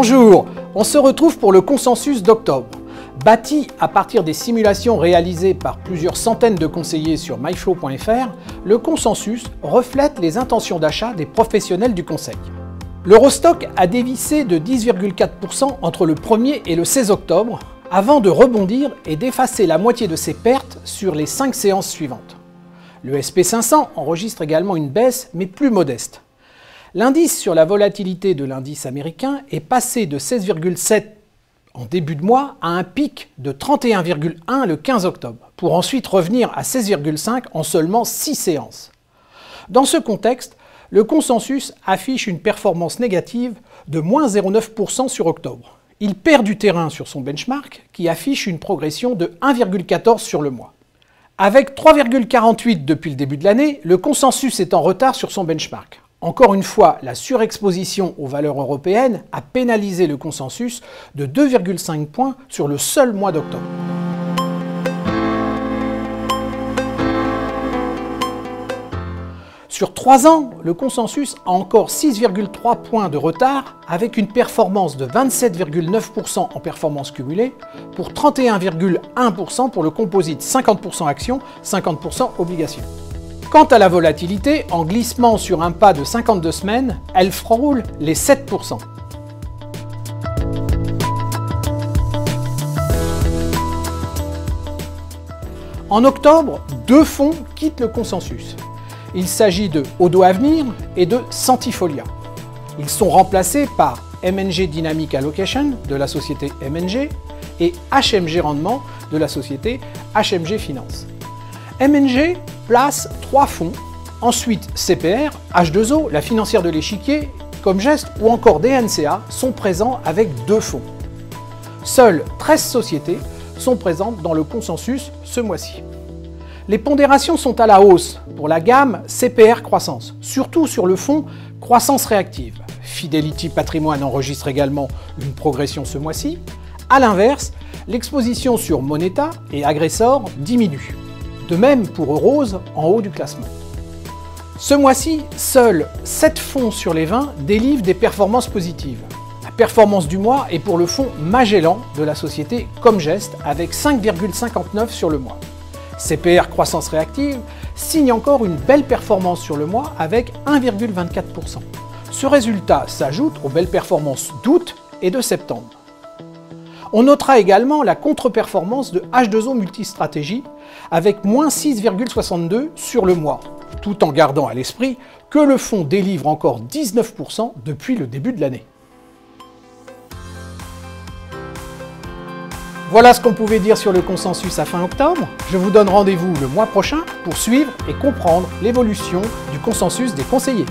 Bonjour, on se retrouve pour le consensus d'octobre. Bâti à partir des simulations réalisées par plusieurs centaines de conseillers sur myflow.fr, le consensus reflète les intentions d'achat des professionnels du conseil. L'Eurostock a dévissé de 10,4% entre le 1er et le 16 octobre, avant de rebondir et d'effacer la moitié de ses pertes sur les 5 séances suivantes. Le SP500 enregistre également une baisse, mais plus modeste. L'indice sur la volatilité de l'indice américain est passé de 16,7 en début de mois à un pic de 31,1 le 15 octobre, pour ensuite revenir à 16,5 en seulement 6 séances. Dans ce contexte, le consensus affiche une performance négative de moins 0,9% sur octobre. Il perd du terrain sur son benchmark, qui affiche une progression de 1,14 sur le mois. Avec 3,48 depuis le début de l'année, le consensus est en retard sur son benchmark. Encore une fois, la surexposition aux valeurs européennes a pénalisé le consensus de 2,5 points sur le seul mois d'octobre. Sur 3 ans, le consensus a encore 6,3 points de retard avec une performance de 27,9% en performance cumulée pour 31,1% pour le composite 50% actions, 50% obligations. Quant à la volatilité, en glissement sur un pas de 52 semaines, elle frôle les 7%. En octobre, 2 fonds quittent le consensus. Il s'agit de Odo Avenir et de Centifolia. Ils sont remplacés par MNG Dynamic Allocation de la société MNG et HMG Rendement de la société HMG Finance. MNG place 3 fonds, ensuite CPR, H2O, la financière de l'échiquier, Comgest ou encore DNCA sont présents avec 2 fonds. Seules 13 sociétés sont présentes dans le consensus ce mois-ci. Les pondérations sont à la hausse pour la gamme CPR Croissance, surtout sur le fonds Croissance Réactive. Fidelity Patrimoine enregistre également une progression ce mois-ci. A l'inverse, l'exposition sur Moneta et Agressor diminue. De même pour Eurose en haut du classement. Ce mois-ci, seuls 7 fonds sur les 20 délivrent des performances positives. La performance du mois est pour le fonds Magellan de la société Comgest avec 5,59 sur le mois. CPR Croissance Réactive signe encore une belle performance sur le mois avec 1,24%. Ce résultat s'ajoute aux belles performances d'août et de septembre. On notera également la contre-performance de H2O Multistratégie avec moins 6,62 sur le mois, tout en gardant à l'esprit que le fonds délivre encore 19% depuis le début de l'année. Voilà ce qu'on pouvait dire sur le consensus à fin octobre. Je vous donne rendez-vous le mois prochain pour suivre et comprendre l'évolution du consensus des conseillers.